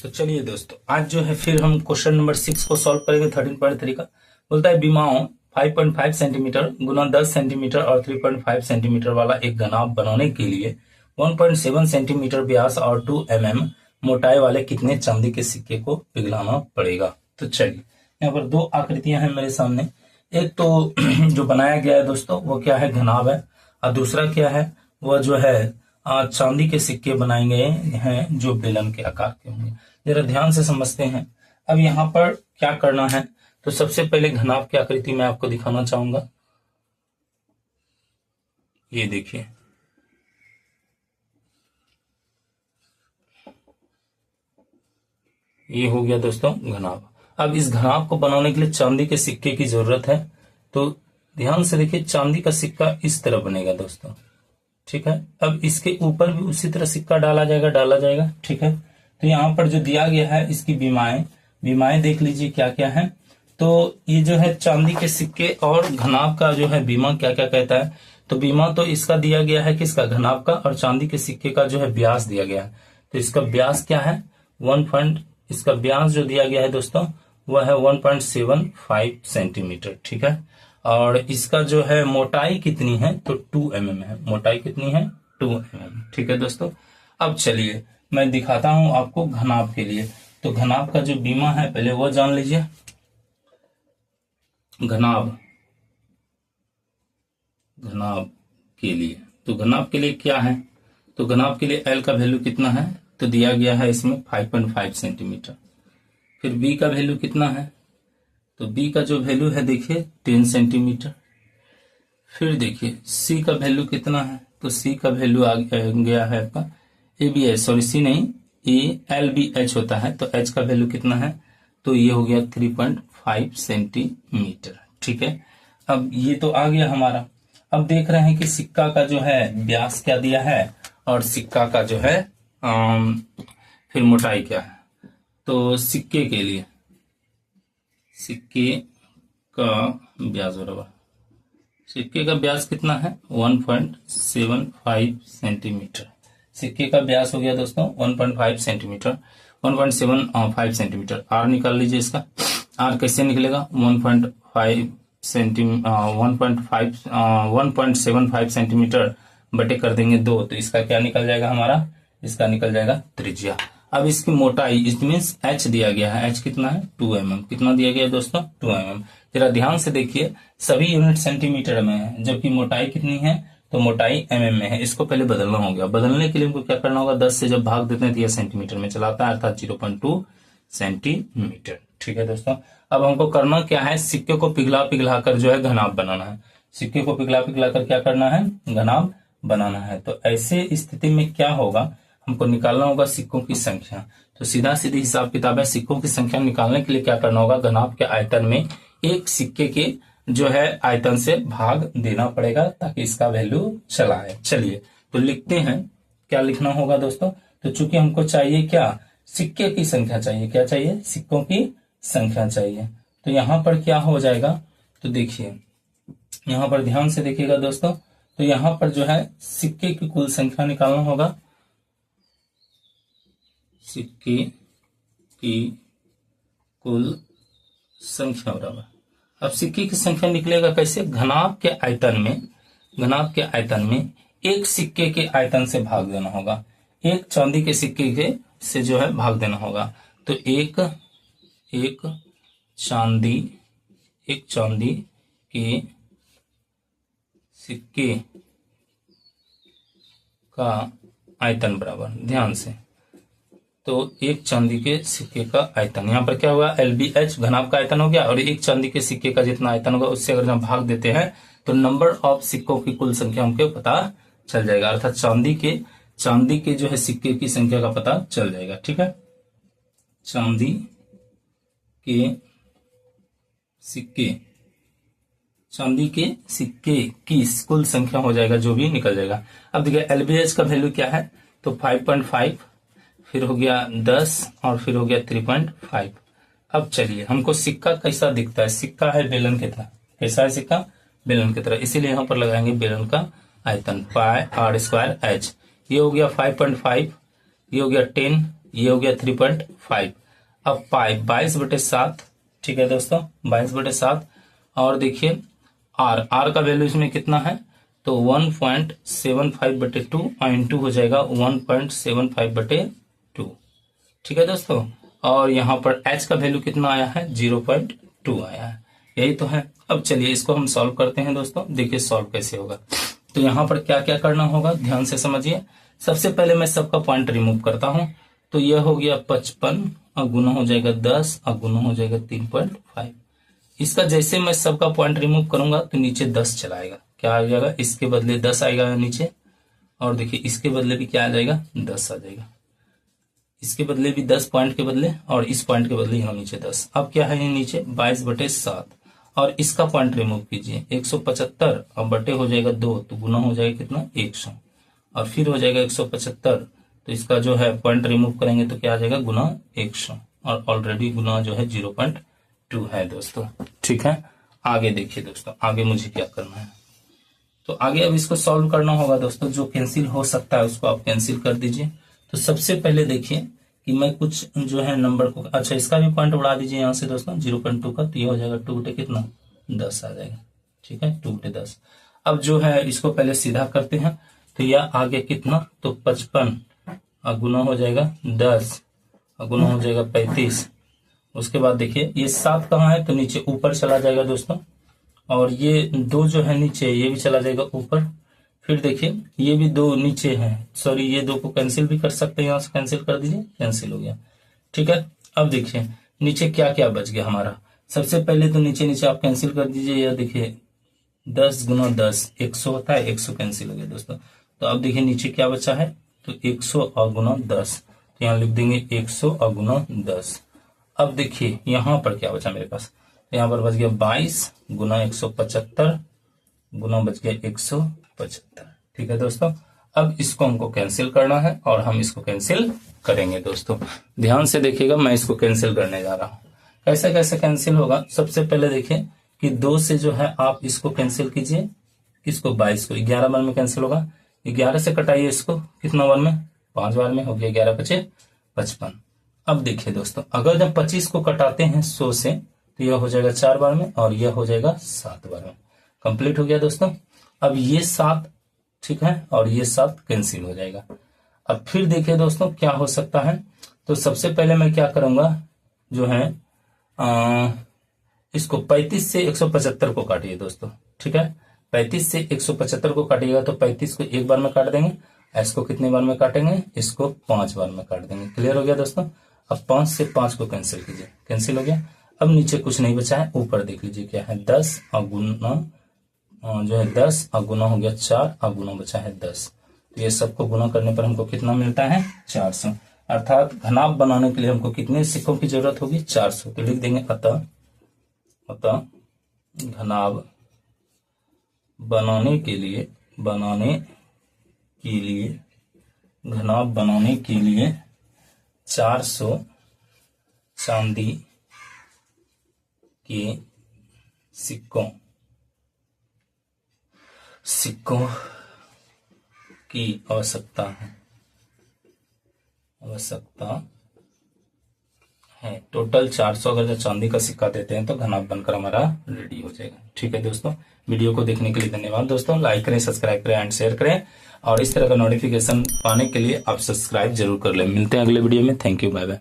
तो चलिए दोस्तों, आज जो है फिर हम क्वेश्चन नंबर 6 को सॉल्व करेंगे 13.3 का। बोलता है विमाओं 5.5 सेंटीमीटर गुना 10 सेंटीमीटर और 3.5 सेंटीमीटर वाला एक घनाभ बनाने के लिए 1.7 सेंटीमीटर व्यास और 2 mm मोटाई वाले कितने चांदी के सिक्के को पिघलाना पड़ेगा। तो चलिए, यहाँ पर दो आकृतियां हैं मेरे सामने। एक तो जो बनाया गया है दोस्तों वो क्या है, घनाभ है, और दूसरा क्या है, वह जो है चांदी के सिक्के बनाए गए हैं जो बेलन के आकार के होंगे। जरा ध्यान से समझते हैं। अब यहाँ पर क्या करना है, तो सबसे पहले घनाभ की आकृति मैं आपको दिखाना चाहूंगा। ये देखिए, ये हो गया दोस्तों घनाभ। अब इस घनाभ को बनाने के लिए चांदी के सिक्के की जरूरत है। तो ध्यान से देखिए, चांदी का सिक्का इस तरह बनेगा दोस्तों, ठीक है। अब इसके ऊपर भी उसी तरह सिक्का डाला जाएगा, ठीक है। तो यहाँ पर जो दिया गया है इसकी बीमाएं देख लीजिए क्या क्या है। तो ये जो है चांदी के सिक्के और घनाभ का जो है बीमा क्या क्या कहता है। तो बीमा तो इसका दिया गया है, किसका, घनाभ का, और चांदी के सिक्के का जो है व्यास दिया गया है। तो इसका व्यास क्या है, इसका व्यास जो दिया गया है दोस्तों वह है 1.75 सेंटीमीटर, ठीक है। और इसका जो है मोटाई कितनी है, तो 2 mm है। मोटाई कितनी है, 2 mm, ठीक है दोस्तों। अब चलिए मैं दिखाता हूं आपको घनाभ के लिए। तो घनाभ का जो बीमा है पहले वो जान लीजिए। घनाभ के लिए, तो घनाभ के लिए क्या है, तो घनाभ के लिए L का वैल्यू कितना है, तो दिया गया है इसमें 5.5 सेंटीमीटर। फिर B का वैल्यू कितना है, तो B का जो वैल्यू है देखिए 10 सेंटीमीटर। फिर देखिए C का वैल्यू कितना है, तो C का वैल्यू आ गया है आपका LBH होता है, तो H का वैल्यू कितना है, तो ये हो गया 3.5 सेंटीमीटर, ठीक है। अब ये तो आ गया हमारा। अब देख रहे हैं कि सिक्का का जो है व्यास क्या दिया है और सिक्का का जो है फिर मोटाई क्या है। तो सिक्के के लिए सिक्के का व्यास बराबर, सिक्के का व्यास कितना है 1.75 सेंटीमीटर। सिक्के का व्यास हो गया दोस्तों 1.5 सेंटीमीटर, 1.75 सेंटीमीटर। आर निकाल लीजिए इसका। आर कैसे निकलेगा, 1.75 सेंटीमीटर बटे कर देंगे 2, तो इसका क्या निकल जाएगा हमारा, इसका निकल जाएगा त्रिज्या। अब इसकी मोटाई, इट मीन्स H दिया गया है, H कितना है 2 mm। कितना दिया गया है दोस्तों, 2 mm। जरा ध्यान से देखिए, सभी यूनिट सेंटीमीटर में है, जबकि मोटाई कितनी है, तो मोटाई mm में है। इसको पहले बदलना होगा। बदलने के लिए हमको क्या करना होगा, 10 से जब भाग देते हैं तो यह सेंटीमीटर में चलाता है, अर्थात 0.2 सेंटीमीटर, ठीक है दोस्तों। अब हमको करना क्या है, सिक्के को पिघला कर जो है घनाभ बनाना है। सिक्के को पिघला कर क्या करना है, घनाभ बनाना है। तो ऐसे स्थिति में क्या होगा, हमको निकालना होगा सिक्कों की संख्या। तो सीधा सीधी हिसाब किताब है, सिक्कों की संख्या निकालने के लिए क्या करना होगा, घनाभ के आयतन में एक सिक्के के जो है आयतन से भाग देना पड़ेगा ताकि इसका वैल्यू चला है। चलिए तो लिखते हैं, क्या लिखना होगा दोस्तों, तो चूंकि हमको चाहिए क्या, सिक्के की संख्या चाहिए, क्या चाहिए, सिक्कों की संख्या चाहिए। तो यहां पर क्या हो जाएगा, तो देखिए यहां पर ध्यान से देखिएगा दोस्तों। तो यहां पर जो है सिक्के की कुल संख्या निकालना होगा, सिक्के की कुल संख्या बराबर। अब सिक्के की संख्या निकलेगा कैसे, घनाभ के आयतन में एक सिक्के के आयतन से भाग देना होगा, एक चांदी के सिक्के के से जो है भाग देना होगा। तो एक चांदी के सिक्के का आयतन बराबर, ध्यान से, तो एक चांदी के सिक्के का आयतन, यहाँ पर क्या होगा, LBH घनाभ का आयतन हो गया, और एक चांदी के सिक्के का जितना आयतन होगा उससे अगर हम भाग देते हैं तो नंबर ऑफ सिक्कों की कुल संख्या हमको पता चल जाएगा, अर्थात चांदी के जो है सिक्के की संख्या का पता चल जाएगा, ठीक है। चांदी के सिक्के की कुल संख्या हो जाएगा, जो भी निकल जाएगा। अब देखिए LBH का वैल्यू क्या है, तो 5.5, फिर हो गया 10 और फिर हो गया 3.5। अब चलिए, हमको सिक्का कैसा दिखता है, सिक्का है बेलन की तरह, कैसा है सिक्का, बेलन की तरह, इसीलिए यहां पर लगाएंगे बेलन का आयतन, पाई r² h। ये हो गया 5.5, ये हो गया 10, ये हो गया 3.5। अब पाई 22/7, ठीक है दोस्तों, 22/7। और देखिए आर का वैल्यू इसमें कितना है, तो 1.75/2 और इंटू हो जाएगा 1.75/2, ठीक है दोस्तों। और यहाँ पर एच का वैल्यू कितना आया है, 0.2 आया है, यही तो है। अब चलिए इसको हम सॉल्व करते हैं दोस्तों, देखिए सॉल्व कैसे होगा। तो यहाँ पर क्या क्या करना होगा, ध्यान से समझिए। सबसे पहले मैं सबका पॉइंट रिमूव करता हूं, तो यह हो गया 55 और गुना हो जाएगा 10 और गुना हो जाएगा 3.5। इसका जैसे मैं सबका पॉइंट रिमूव करूंगा तो नीचे 10 चला आएगा, क्या आ जाएगा, इसके बदले 10 आएगा नीचे। और देखिए इसके बदले भी क्या आ जाएगा, 10 आ जाएगा, इसके बदले भी 10 पॉइंट के बदले, और इस पॉइंट के बदले यहाँ नीचे 10। अब क्या है ये नीचे 22/7, और इसका पॉइंट रिमूव कीजिए 175 और बटे हो जाएगा 2, तो गुना हो जाएगा कितना 100, और फिर हो जाएगा 175, तो इसका जो है पॉइंट रिमूव करेंगे तो क्या आ जाएगा गुना 100, और ऑलरेडी गुना जो है 0.2 है दोस्तों, ठीक है। आगे देखिए दोस्तों, आगे मुझे क्या करना है, तो आगे अब इसको सॉल्व करना होगा दोस्तों। जो कैंसिल हो सकता है उसको आप कैंसिल कर दीजिए। तो सबसे पहले देखिए कि मैं कुछ जो है नंबर को, अच्छा इसका भी पॉइंट बढ़ा दीजिए यहाँ से दोस्तों 0.2 का, तो ये हो जाएगा 2 कितना 10 आ जाएगा, ठीक है, 2/10। अब जो है इसको पहले सीधा करते हैं, तो यह आगे कितना, तो 55 और गुना हो जाएगा 10 और गुना हो जाएगा 35। उसके बाद देखिए ये 7 कहाँ है, तो नीचे ऊपर चला जाएगा दोस्तों, और ये 2 जो है नीचे ये भी चला जाएगा ऊपर। फिर देखिए ये भी 2 नीचे है, सॉरी ये 2 को कैंसिल भी कर सकते हैं, यहाँ से कैंसिल कर दीजिए, कैंसिल हो गया, ठीक है। अब देखिए नीचे क्या क्या बच गया हमारा। सबसे पहले तो नीचे नीचे आप कैंसिल कर दीजिए, यह देखिए 10 गुना 10 100 होता है, 100 कैंसिल हो गया दोस्तों। तो अब देखिए नीचे क्या बचा है, तो 100 और गुना 10, तो यहाँ लिख देंगे 100 और गुना 10। अब देखिए यहाँ पर क्या बचा मेरे पास, यहाँ पर बच गया 22 गुना 175 गुना बच गया 175, ठीक है दोस्तों। अब इसको हमको कैंसिल करना है और हम इसको कैंसिल करेंगे दोस्तों। ध्यान से देखिएगा, मैं इसको कैंसिल करने जा रहा हूं। कैसे कैसे कैंसिल होगा, सबसे पहले देखिए कि 2 से जो है आप इसको कैंसिल कीजिए, किसको 22 को, 11 बार में कैंसिल होगा, 11 से कटाइए इसको, कितना बार में 5 बार में, हो गया 11 × 5 = 55। अब देखिए दोस्तों अगर जब 25 को कटाते हैं 100 से, तो यह हो जाएगा 4 बार में और यह हो जाएगा 7 बार में, कंप्लीट हो गया दोस्तों। अब ये 7, ठीक है, और ये 7 कैंसिल हो जाएगा। अब फिर देखिए दोस्तों क्या हो सकता है, तो सबसे पहले मैं क्या करूंगा, जो है इसको 35 से 175 को काटिए दोस्तों, ठीक है। 35 से 175 को काटिएगा तो 35 को 1 बार में काट देंगे, इसको कितने बार में काटेंगे, इसको 5 बार में काट देंगे। क्लियर हो गया दोस्तों। अब 5 से 5 को कैंसिल कीजिए, कैंसिल हो गया। अब नीचे कुछ नहीं बचा है, ऊपर देख लीजिए क्या है, 10 और गुना जो है 10 और गुना हो गया 4 और गुना बचा है 10। तो ये सबको गुना करने पर हमको कितना मिलता है, 400। अर्थात घनाभ बनाने के लिए हमको कितने सिक्कों की जरूरत होगी, 400। तो लिख देंगे अतः घनाभ बनाने के लिए घनाभ बनाने के लिए 400 चांदी के सिक्कों की आवश्यकता है। टोटल 400 अगर जो चांदी का सिक्का देते हैं तो घनाभ बनकर हमारा रेडी हो जाएगा। ठीक है दोस्तों, वीडियो को देखने के लिए धन्यवाद दोस्तों। लाइक करें, सब्सक्राइब करें एंड शेयर करें, और इस तरह का नोटिफिकेशन पाने के लिए आप सब्सक्राइब जरूर कर लें। मिलते हैं अगले वीडियो में। Thank you, bye bye.